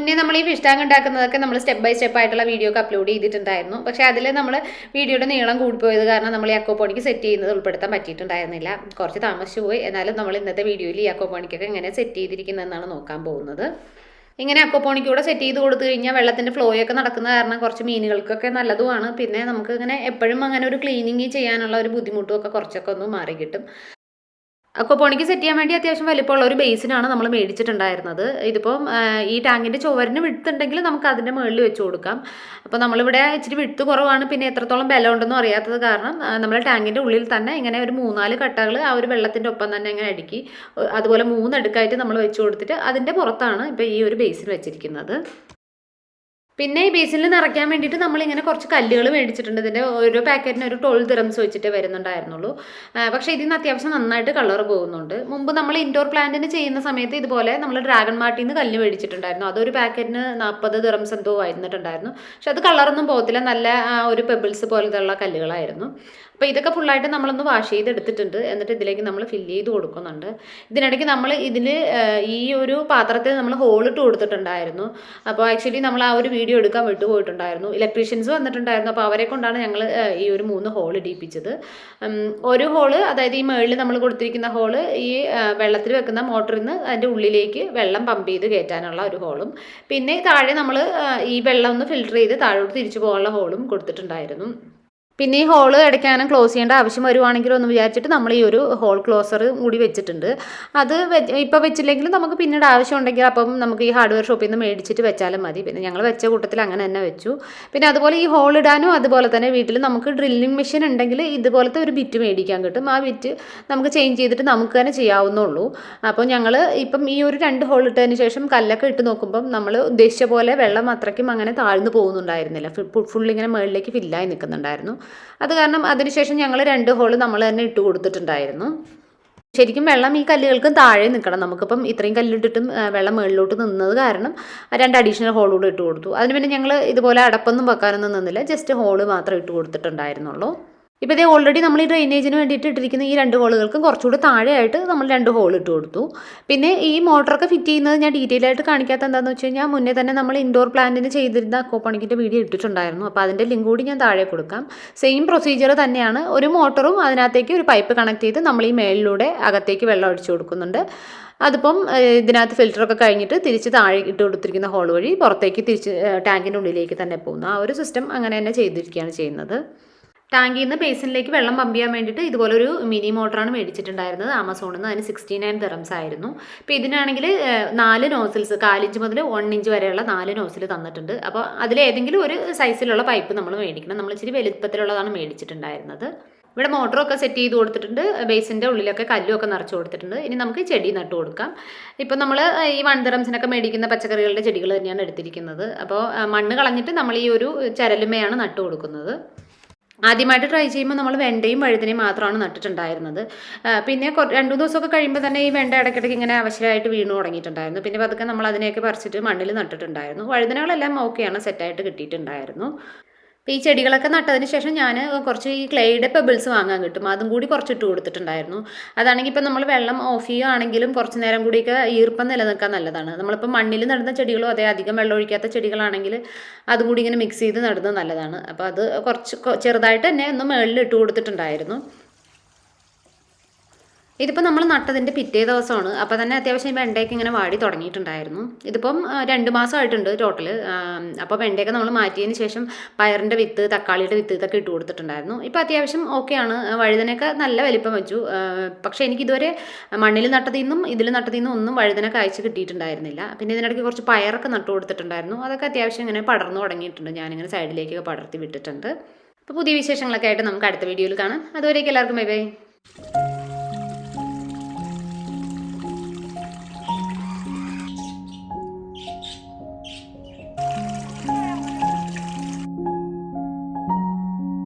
മുന്നേ നമ്മൾ ഈ ഫിഷ് ടാങ്ക് ഉണ്ടാക്കുന്നതൊക്കെ നമ്മൾ സ്റ്റെപ്പ് ബൈ സ്റ്റെപ്പ് ആയിട്ടുള്ള വീഡിയോ ഒക്കെ അപ്ലോഡ് ചെയ്തിട്ടുണ്ടായിരുന്നു. പക്ഷേ അതിൽ നമ്മൾ വീഡിയോയുടെ നീളം കൂടിപ്പോയത് കാരണം നമ്മൾ ഈ അക്വാപോണിക്ക് സെറ്റ് ചെയ്യുന്നത് ഉൾപ്പെടുത്താൻ പറ്റിയിട്ടുണ്ടായിരുന്നില്ല. കുറച്ച് താമസിച്ചു പോയി. എന്നാലും നമ്മൾ ഇന്നത്തെ വീഡിയോയിൽ ഈ അക്വാപോണിക്കൊക്കെ എങ്ങനെ സെറ്റ് ചെയ്തിരിക്കുന്നതെന്നാണ് നോക്കാൻ പോകുന്നത്. ഇങ്ങനെ അക്വാപോണിക്കൂടെ സെറ്റ് ചെയ്ത് കൊടുത്തു കഴിഞ്ഞാൽ വെള്ളത്തിൻ്റെ ഫ്ലോയൊക്കെ നടക്കുന്ന കാരണം കുറച്ച് മീനുകൾക്കൊക്കെ നല്ലതുമാണ്. പിന്നെ നമുക്ക് ഇങ്ങനെ എപ്പോഴും അങ്ങനെ ഒരു ക്ലീനിങ് ചെയ്യാനുള്ള ഒരു ബുദ്ധിമുട്ടും ഒക്കെ കുറച്ചൊക്കെ ഒന്ന് മാറി കിട്ടും. അക്വാപോണിക്ക് സെറ്റ് ചെയ്യാൻ വേണ്ടി അത്യാവശ്യം വലിപ്പമുള്ള ഒരു ബേസിനാണ് നമ്മൾ മേടിച്ചിട്ടുണ്ടായിരുന്നത്. ഇതിപ്പം ഈ ടാങ്കിൻ്റെ ചുവരിന് വിടുത്തുണ്ടെങ്കിൽ നമുക്ക് അതിൻ്റെ മുകളിൽ വെച്ച് കൊടുക്കാം. അപ്പോൾ നമ്മളിവിടെ ഇച്ചിരി വിടുത്ത് കുറവാണ്, പിന്നെ എത്രത്തോളം ബലം ഉണ്ടെന്നും അറിയാത്തത് കാരണം നമ്മൾ ടാങ്കിൻ്റെ ഉള്ളിൽ തന്നെ ഇങ്ങനെ ഒരു 3-4 കട്ടകൾ ആ ഒരു വെള്ളത്തിൻ്റെ ഒപ്പം തന്നെ ഇങ്ങനെ അടുക്കി അതുപോലെ 3 അടുക്കായിട്ട് നമ്മൾ വെച്ച് കൊടുത്തിട്ട് അതിൻ്റെ പുറത്താണ് ഇപ്പോൾ ഈ ഒരു ബേസിൻ വെച്ചിരിക്കുന്നത്. പിന്നെ ഈ ബേസിനിൽ നിറയ്ക്കാൻ വേണ്ടിയിട്ട് നമ്മളിങ്ങനെ കുറച്ച് കല്ലുകൾ മേടിച്ചിട്ടുണ്ട്. ഇതിൻ്റെ ഓരോ പാക്കറ്റിന് ഒരു 12 ദിറംസ് വെച്ചിട്ട് വരുന്നുണ്ടായിരുന്നുള്ളൂ. പക്ഷേ ഇതിന് അത്യാവശ്യം നന്നായിട്ട് കളർ പോകുന്നുണ്ട്. മുമ്പ് നമ്മൾ ഇൻഡോർ പ്ലാന്റിന് ചെയ്യുന്ന സമയത്ത് ഇതുപോലെ നമ്മൾ ഡ്രാഗൺ മാർട്ടിൽ നിന്ന് കല്ല് മേടിച്ചിട്ടുണ്ടായിരുന്നു. അതൊരു പാക്കറ്റിന് 40 ദിറംസ് എന്തോ വരുന്നിട്ടുണ്ടായിരുന്നു. പക്ഷെ അത് കളറൊന്നും പോകത്തില്ല, നല്ല ഒരു പെബിൾസ് പോലത്തെ കല്ലുകളായിരുന്നു. അപ്പോൾ ഇതൊക്കെ ഫുള്ളായിട്ട് നമ്മളൊന്ന് വാഷ് ചെയ്തെടുത്തിട്ടുണ്ട്. എന്നിട്ട് ഇതിലേക്ക് നമ്മൾ ഫില്ല് ചെയ്ത് കൊടുക്കുന്നുണ്ട്. ഇതിനിടയ്ക്ക് നമ്മൾ ഇതിൽ ഈ ഒരു പാത്രത്തിൽ നമ്മൾ ഹോളിട്ട് കൊടുത്തിട്ടുണ്ടായിരുന്നു. അപ്പോൾ ആക്ച്വലി നമ്മൾ ആ ഒരു വീഡിയോ എടുക്കാൻ വിട്ടുപോയിട്ടുണ്ടായിരുന്നു. ഇലക്ട്രീഷ്യൻസ് വന്നിട്ടുണ്ടായിരുന്നു. അപ്പോൾ അവരെ കൊണ്ടാണ് ഞങ്ങൾ ഈ ഒരു 3 ഹോൾ ഇടിപ്പിച്ചത്. ഒരു ഹോള്, അതായത് ഈ മുകളിൽ നമ്മൾ കൊടുത്തിരിക്കുന്ന ഹോള് ഈ വെള്ളത്തിൽ വെക്കുന്ന മോട്ടറിൽ നിന്ന് അതിൻ്റെ ഉള്ളിലേക്ക് വെള്ളം പമ്പ് ചെയ്ത് കയറ്റാനുള്ള ഒരു ഹോളും, പിന്നെ താഴെ നമ്മൾ ഈ വെള്ളം ഒന്ന് ഫിൽറ്റർ ചെയ്ത് താഴോട്ട് തിരിച്ചു പോകാനുള്ള ഹോളും കൊടുത്തിട്ടുണ്ടായിരുന്നു. പിന്നെ ഈ ഹോള് അടയ്ക്കാനും ക്ലോസ് ചെയ്യേണ്ട ആവശ്യം വരുവാണെങ്കിലോ എന്ന് വിചാരിച്ചിട്ട് നമ്മൾ ഈ ഒരു ഹോൾ ക്ലോസർ കൂടി വെച്ചിട്ടുണ്ട്. അത് ഇപ്പോൾ വെച്ചില്ലെങ്കിലും നമുക്ക് പിന്നീട് ആവശ്യം ഉണ്ടെങ്കിൽ അപ്പം നമുക്ക് ഈ ഹാർഡ്വെയർ ഷോപ്പിൽ നിന്ന് മേടിച്ചിട്ട് വെച്ചാലും മതി. പിന്നെ ഞങ്ങൾ വെച്ച കൂട്ടത്തിൽ അങ്ങനെ തന്നെ വെച്ചു. പിന്നെ അതുപോലെ ഈ ഹോൾ ഇടാനും അതുപോലെ തന്നെ വീട്ടിൽ നമുക്ക് ഡ്രില്ലിംഗ് മെഷീൻ ഉണ്ടെങ്കിൽ ഇതുപോലത്തെ ഒരു ബിറ്റ് മേടിക്കാൻ കിട്ടും. ആ ബിറ്റ് നമുക്ക് ചേഞ്ച് ചെയ്തിട്ട് നമുക്ക് തന്നെ ചെയ്യാവുന്നുള്ളൂ. അപ്പോൾ ഞങ്ങൾ ഇപ്പം ഈ ഒരു 2 ഹോൾ ഇട്ടതിന് ശേഷം കല്ലൊക്കെ ഇട്ട് നോക്കുമ്പം നമ്മൾ ഉദ്ദേശിച്ച പോലെ വെള്ളം അത്രയ്ക്കും അങ്ങനെ താഴ്ന്നു പോകുന്നുണ്ടായിരുന്നില്ല. ഫുള്ളിങ്ങനെ മുകളിലേക്ക് ഫില്ലായി നിൽക്കുന്നുണ്ടായിരുന്നു. അത് കാരണം അതിനുശേഷം ഞങ്ങൾ 2 ഹോള് നമ്മൾ തന്നെ ഇട്ട് കൊടുത്തിട്ടുണ്ടായിരുന്നു. ശരിക്കും വെള്ളം ഈ കല്ലുകൾക്കും താഴെ നിൽക്കണം. നമുക്കിപ്പം ഇത്രയും കല്ലിട്ടിട്ടും വെള്ളം മുകളിലോട്ട് നിന്നത് കാരണം 2 അഡീഷണൽ ഹോളൂടെ ഇട്ട് കൊടുത്തു. അതിന് പിന്നെ ഞങ്ങൾ ഇതുപോലെ അടപ്പൊന്നും വെക്കാനൊന്നും നിന്നില്ല, ജസ്റ്റ് ഹോള് മാത്രം ഇട്ട് കൊടുത്തിട്ടുണ്ടായിരുന്നുള്ളൂ. ഇപ്പോൾ ഇതേ ഓൾറെഡി നമ്മൾ ഈ ഡ്രെയിനേജിന് വേണ്ടിയിട്ട് ഇട്ടിരിക്കുന്ന ഈ 2 ഹോളുകൾക്കും കുറച്ചുകൂടി താഴെയായിട്ട് നമ്മൾ 2 ഹോൾ ഇട്ട് കൊടുത്തു. പിന്നെ ഈ മോട്ടറൊക്കെ ഫിറ്റ് ചെയ്യുന്നത് ഞാൻ ഡീറ്റെയിൽ ആയിട്ട് കാണിക്കാത്ത എന്താണെന്ന് വെച്ച് കഴിഞ്ഞാൽ മുന്നേ തന്നെ നമ്മൾ ഇൻഡോർ പ്ലാന്റിന് ചെയ്തിരുന്ന അക്വാപോണിക്കിൻ്റെ വീഡിയോ ഇട്ടിട്ടുണ്ടായിരുന്നു. അപ്പോൾ അതിൻ്റെ ലിങ്ക് കൂടി ഞാൻ താഴെ കൊടുക്കാം. സെയിം പ്രൊസീജിയർ തന്നെയാണ്. ഒരു മോട്ടറും അതിനകത്തേക്ക് ഒരു പൈപ്പ് കണക്ട് ചെയ്ത് നമ്മൾ ഈ മേളിലൂടെ അകത്തേക്ക് വെള്ളം ഒഴിച്ചു കൊടുക്കുന്നുണ്ട്. അതിപ്പം ഇതിനകത്ത് ഫിൽറ്ററൊക്കെ കഴിഞ്ഞിട്ട് തിരിച്ച് താഴെ ഇട്ട് കൊടുത്തിരിക്കുന്ന ഹോൾ വഴി പുറത്തേക്ക് തിരിച്ച് ടാങ്കിൻ്റെ ഉള്ളിലേക്ക് തന്നെ പോകുന്നു. ആ ഒരു സിസ്റ്റം അങ്ങനെ തന്നെ ചെയ്തിരിക്കുകയാണ് ചെയ്യുന്നത്. ടാങ്കിൽ നിന്ന് ബേസിനിലേക്ക് വെള്ളം പമ്പ് ചെയ്യാൻ വേണ്ടിയിട്ട് ഇതുപോലെ ഒരു മിനി മോട്ടറാണ് മേടിച്ചിട്ടുണ്ടായിരുന്നത് ആമസോണിൽ നിന്ന്. അതിന് 69 ദിറംസ് ആയിരുന്നു. അപ്പോൾ ഇതിനാണെങ്കിൽ 4 നോസിൽസ്, 4 ഇഞ്ച് മുതൽ 1 ഇഞ്ച് വരെയുള്ള 4 നോസിൽ തന്നിട്ടുണ്ട്. അപ്പോൾ അതിലേതെങ്കിലും ഒരു സൈസിലുള്ള പൈപ്പ് നമ്മൾ മേടിക്കണം. നമ്മൾ ഇച്ചിരി വലുപ്പത്തിലുള്ളതാണ് മേടിച്ചിട്ടുണ്ടായിരുന്നത്. ഇവിടെ മോട്ടറൊക്കെ സെറ്റ് ചെയ്ത് കൊടുത്തിട്ടുണ്ട്. ബേസിൻ്റെ ഉള്ളിലൊക്കെ കല്ലുമൊക്കെ നിറച്ച് കൊടുത്തിട്ടുണ്ട്. ഇനി നമുക്ക് ചെടി നട്ടു കൊടുക്കാം. ഇപ്പം നമ്മൾ ഈ 1 ദിറംസിനൊക്കെ മേടിക്കുന്ന പച്ചക്കറികളുടെ ചെടികൾ തന്നെയാണ് എടുത്തിരിക്കുന്നത്. അപ്പോൾ മണ്ണ് കളഞ്ഞിട്ട് നമ്മൾ ഈ ഒരു ചരലുമയാണ് നട്ടു കൊടുക്കുന്നത്. ആദ്യമായിട്ട് ട്രൈ ചെയ്യുമ്പോൾ നമ്മൾ വെണ്ടയും വഴുതനയും മാത്രമാണ് നട്ടിട്ടുണ്ടായിരുന്നത്. പിന്നെ 2-3 ദിവസമൊക്കെ കഴിയുമ്പോൾ തന്നെ ഈ വെണ്ട ഇടയ്ക്കിടയ്ക്ക് ഇങ്ങനെ അവശരായിട്ട് വീണു തുടങ്ങിയിട്ടുണ്ടായിരുന്നു. പിന്നെ പതുക്കെ നമ്മൾ അതിനെയൊക്കെ പറിച്ചിട്ട് മണ്ണിൽ നട്ടിട്ടുണ്ടായിരുന്നു. വഴുതനകളെല്ലാം ഓക്കെയാണ്, സെറ്റായിട്ട് കിട്ടിയിട്ടുണ്ടായിരുന്നു. അപ്പോൾ ഈ ചെടികളൊക്കെ നട്ടതിന് ശേഷം ഞാൻ കുറച്ച് ഈ ക്ലേയുടെ പെബിൾസ് വാങ്ങാൻ കിട്ടും, അതും കൂടി കുറച്ചിട്ട് കൊടുത്തിട്ടുണ്ടായിരുന്നു. അതാണെങ്കിൽ ഇപ്പം നമ്മൾ വെള്ളം ഓഫ് ചെയ്യുകയാണെങ്കിലും കുറച്ച് നേരം കൂടിയൊക്കെ ഈർപ്പം നിലനിൽക്കാൻ നല്ലതാണ്. നമ്മളിപ്പോൾ മണ്ണിൽ നടുന്ന ചെടികളോ അതേ അധികം വെള്ളം ഒഴിക്കാത്ത ചെടികളാണെങ്കിൽ അതും കൂടി ഇങ്ങനെ മിക്സ് ചെയ്ത് നടുന്നത് നല്ലതാണ്. അപ്പോൾ അത് കുറച്ച് ചെറുതായിട്ട് തന്നെ ഒന്ന് മുകളിൽ ഇട്ട് കൊടുത്തിട്ടുണ്ടായിരുന്നു. ഇതിപ്പോൾ നമ്മൾ നട്ടതിൻ്റെ പിറ്റേ ദിവസമാണ്. അപ്പോൾ തന്നെ അത്യാവശ്യം വെണ്ടയൊക്കെ ഇങ്ങനെ വാടി തുടങ്ങിയിട്ടുണ്ടായിരുന്നു. ഇതിപ്പം 2 മാസമായിട്ടുണ്ട് ടോട്ടൽ. അപ്പോൾ വെണ്ടയൊക്കെ നമ്മൾ മാറ്റിയതിന് ശേഷം പയറിൻ്റെ വിത്ത്, തക്കാളിയുടെ വിത്ത് ഇതൊക്കെ ഇട്ട് കൊടുത്തിട്ടുണ്ടായിരുന്നു. ഇപ്പോൾ അത്യാവശ്യം ഓക്കെയാണ്. വഴുതനയൊക്കെ നല്ല വലിപ്പം വെച്ചു. പക്ഷേ എനിക്കിതുവരെ മണ്ണിൽ നട്ടതിൽ നിന്നും ഇതിൽ നട്ടതിൽ നിന്നും ഒന്നും വഴുതന കായ്ച്ച് കിട്ടിയിട്ടുണ്ടായിരുന്നില്ല. പിന്നെ ഇതിനിടയ്ക്ക് കുറച്ച് പയറൊക്കെ നട്ടു കൊടുത്തിട്ടുണ്ടായിരുന്നു. അതൊക്കെ അത്യാവശ്യം ഇങ്ങനെ പടർന്നു തുടങ്ങിയിട്ടുണ്ട്. ഞാനിങ്ങനെ സൈഡിലേക്കൊക്കെ പടർത്തി വിട്ടിട്ടുണ്ട്. അപ്പോൾ പുതിയ വിശേഷങ്ങളൊക്കെ ആയിട്ട് നമുക്ക് അടുത്ത വീഡിയോയിൽ കാണാം. അതുവരേക്കും എല്ലാവർക്കും ബൈ ബൈ.